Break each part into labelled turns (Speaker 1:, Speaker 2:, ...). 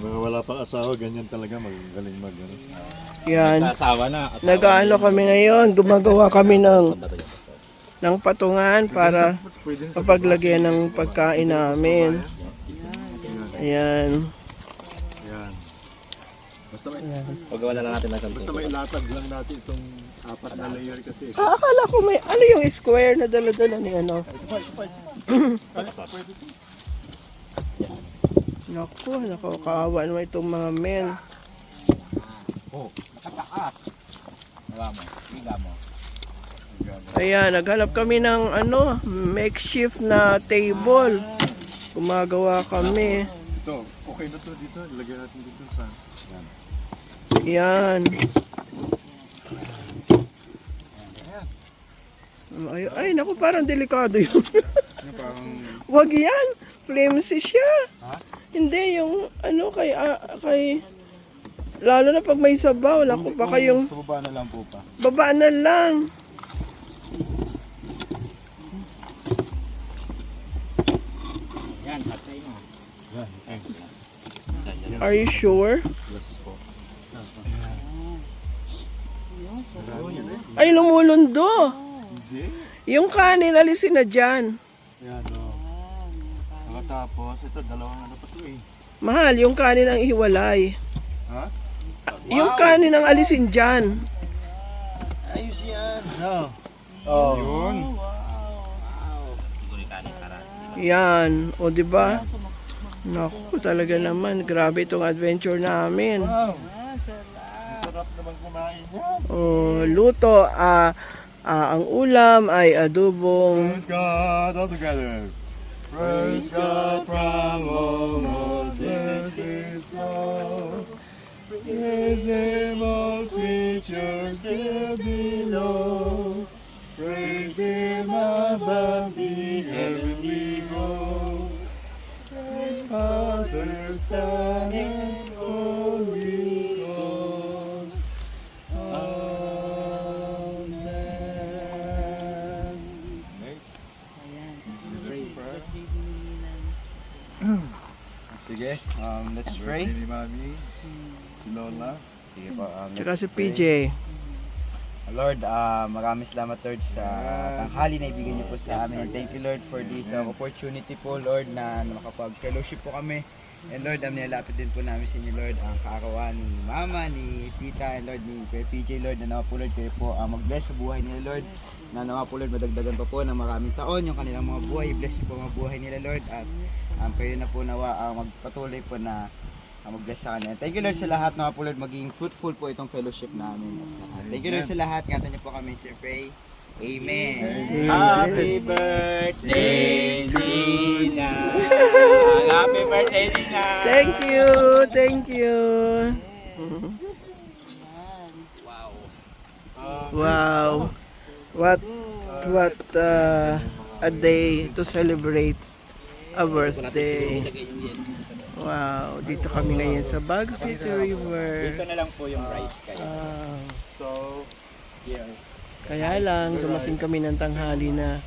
Speaker 1: Yung mga wala pang asawa, ganyan talaga, magaling mag ano.
Speaker 2: Yan.
Speaker 3: Asawa na.
Speaker 2: Nag-ano kami ngayon, gumagawa kami ng patungan para
Speaker 1: Pwede sa
Speaker 2: papaglagyan ng pagkain namin. Ayan.
Speaker 1: yan.
Speaker 3: Pag wala na natin ng
Speaker 1: Basta may latag lang natin itong 4 na layer kasi.
Speaker 2: Akala ko may, ano yung square na dala-dala ni ano? Naku, nakakawa naman itong mga men.
Speaker 3: Oh, nakataas. Wala mo. Higa mo.
Speaker 2: Ayan, naghanap kami ng ano, makeshift na table. Gumagawa kami.
Speaker 1: Ito, okay na to dito. Ilagay natin dito sa... Yan.
Speaker 2: Ayan. Ay, naku, parang delikado yun.
Speaker 1: Parang...
Speaker 2: Wag yan. Flimsy siya.
Speaker 3: Ha?
Speaker 2: Hindi, yung ano, kay lalo na pag may sabaw. Naku, baka yung
Speaker 1: Sa baba na lang po pa.
Speaker 2: baba na lang.
Speaker 3: Yan, patay na.
Speaker 2: Are you sure?
Speaker 1: Yes po.
Speaker 2: Ay, lumulundo.
Speaker 1: Hindi.
Speaker 2: Yung kanin, alisin na dyan.
Speaker 1: Yan o. Tapos, ito, dalawang ano pa to eh.
Speaker 2: Mahal, yung kanin ang ihiwalay.
Speaker 1: Ha?
Speaker 2: Yung kanin ang alisin dyan.
Speaker 1: Ayos yan. No.
Speaker 3: Oh.
Speaker 1: Yun.
Speaker 2: Yan, o di ba? Naku, talaga naman. Grabe itong adventure namin.
Speaker 1: Wow. Sarap naman kumain yan.
Speaker 2: Oh, luto, ang ulam ay adobong
Speaker 1: Praise God all together. Praise God from all blessings flow. Praise Him all creatures still below. Praise Him above the heavenly host. Praise Father, Son, and Holy Ghost. Amen.
Speaker 3: Sige, let's pray.
Speaker 1: Ni Mami, si Lola.
Speaker 3: Sige po,
Speaker 2: tsaka si PJ.
Speaker 3: Lord, maraming salamat Lord sa tanghali na ibigay niyo po sa amin. Thank you Lord for this opportunity po Lord na makapag-fellowship po kami. And Lord, nilapit din po namin sa inyo Lord ang kaarawan ni Mama, ni Tita, and Lord, ni Kuya PJ Lord, na nawa po Lord kayo po mag-bless sa buhay nila Lord. Na nawa po Lord madagdagan pa po ng maraming taon yung kanilang mga buhay. Bless niyo po mga buhay nila Lord at kayo na po nawa magpatuloy po na mag-bless sa kanila. Thank you Lord sa lahat na po Lord maging fruitful po itong fellowship namin. Thank you Lord sa lahat. Ngatan niyo po kami sir pray. Amen. Happy birthday, Nina. Happy birthday, Nina.
Speaker 2: Thank you, thank you. Wow. What a day to celebrate a birthday. Wow, dito kami ngayon sa Baguio City River.
Speaker 3: Dito na lang po yung rice kayo.
Speaker 1: So,
Speaker 3: Here.
Speaker 2: Kaya lang, dumating kami ng tanghali na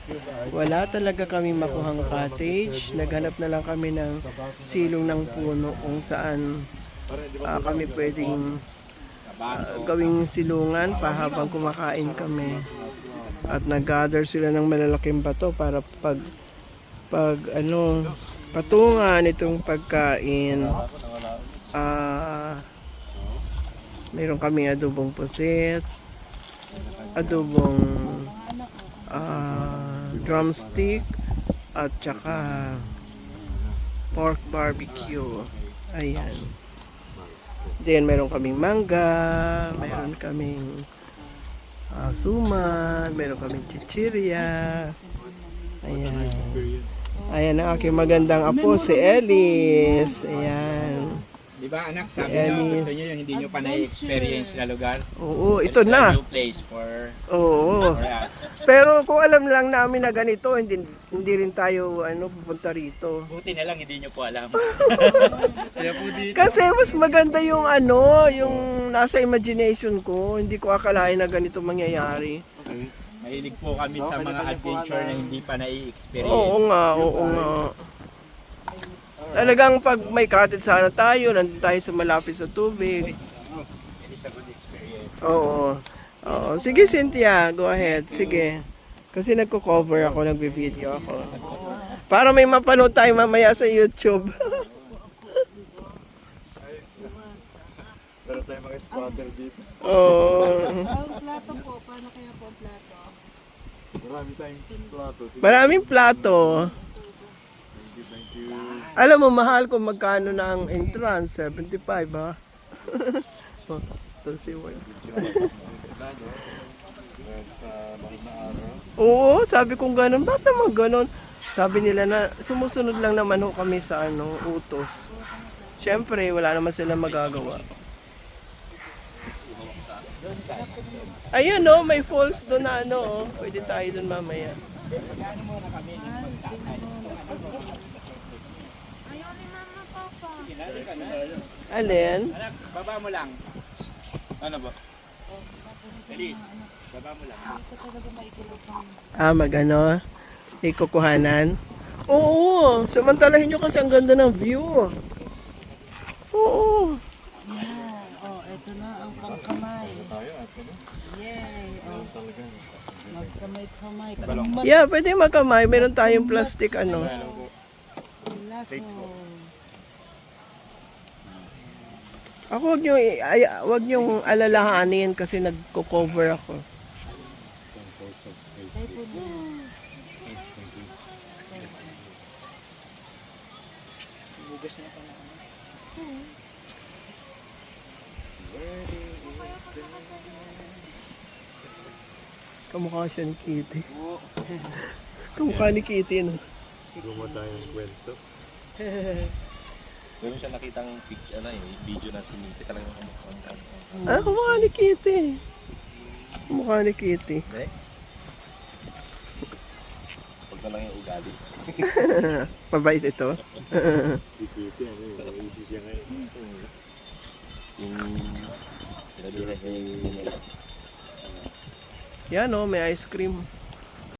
Speaker 2: wala talaga kami makuhang cottage. Naghanap na lang kami ng silong ng puno kung saan kami pwedeng gawing silungan pa habang kumakain kami. At nag-gather sila ng malalaking bato para patungan itong pagkain. Meron kaming adobong pusit, adobong drumstick, at saka pork barbecue. Ayan. Then meron kaming mangga, meron kaming suman, meron kaming chichirya. Ayan. Ayan ang aking magandang apo, si Ellis. Ayan.
Speaker 3: Di ba anak, sabi niyo gusto niyo yung hindi niyo pa na-experience na lugar?
Speaker 2: Oo, ito na.
Speaker 3: New place for
Speaker 2: Oo.
Speaker 3: us.
Speaker 2: Pero kung alam lang namin na ganito, hindi rin tayo pupunta rito.
Speaker 3: Buti na lang hindi niyo po alam. Kaya po dito.
Speaker 2: Kasi mas maganda yung yung nasa imagination ko. Hindi ko akalain na ganito mangyayari.
Speaker 3: Mahilig po kami sa mga adventure na hindi pa na-experience.
Speaker 2: Oo nga, oo nga. Talagang pag may cottage sana tayo, nandun tayo sa malapit sa tubig. Oo. Oo. Sige, Cynthia. Go ahead. Sige. Kasi nagko-cover ako, nagbe-video ako. Para may mapanood tayo mamaya sa YouTube.
Speaker 1: Pero tayo mga spotter dito.
Speaker 2: Oo.
Speaker 4: Ang plato po, paano kaya po ang plato?
Speaker 1: Marami tayong plato.
Speaker 2: Maraming plato.
Speaker 1: Thank you.
Speaker 2: Alam mo, mahal kung magkano na ang entrance. 75, ha? Oh, ito si Ward.
Speaker 1: Dahil sa mahal na araw.
Speaker 2: Oo, sabi kong ganun. Bakit naman ganun? Sabi nila na sumusunod lang naman ho kami sa utos. Siyempre, wala naman sila magagawa. Ayun, no, may falls doon na pwede tayo doon mamaya. Alin?
Speaker 3: Baba mo lang. Ano ba? Elis, baba mo lang.
Speaker 2: Magano? Ikukuhanan? Oo, samantalahin nyo kasi ang ganda ng view. Oo.
Speaker 4: Yan. Oh, ito na ang pangkamay.
Speaker 1: Tayo at ano?
Speaker 4: Yay. Oh,
Speaker 1: Talaga.
Speaker 4: magkamay-kamay.
Speaker 2: Yeah, pwede magkamay. Meron tayong plastic
Speaker 4: Laso.
Speaker 2: Ako wag nyo alalahanin kasi nagko-cover ako. Kamukha siya ni Kitty. Kamukha ni Kitty, no?
Speaker 1: Gumawa tayong kwento.
Speaker 5: Meron siya nakitang picture, video na siniti talaga ng kamukha.
Speaker 2: Kamukha ni Kitty. Kamukha ni Kitty.
Speaker 5: Pag na lang yung ugali.
Speaker 2: Mabait ito.
Speaker 1: Dikiti, ano yun? Easy siya ngayon.
Speaker 5: Yung sinabi na si
Speaker 2: Yan, may ice cream.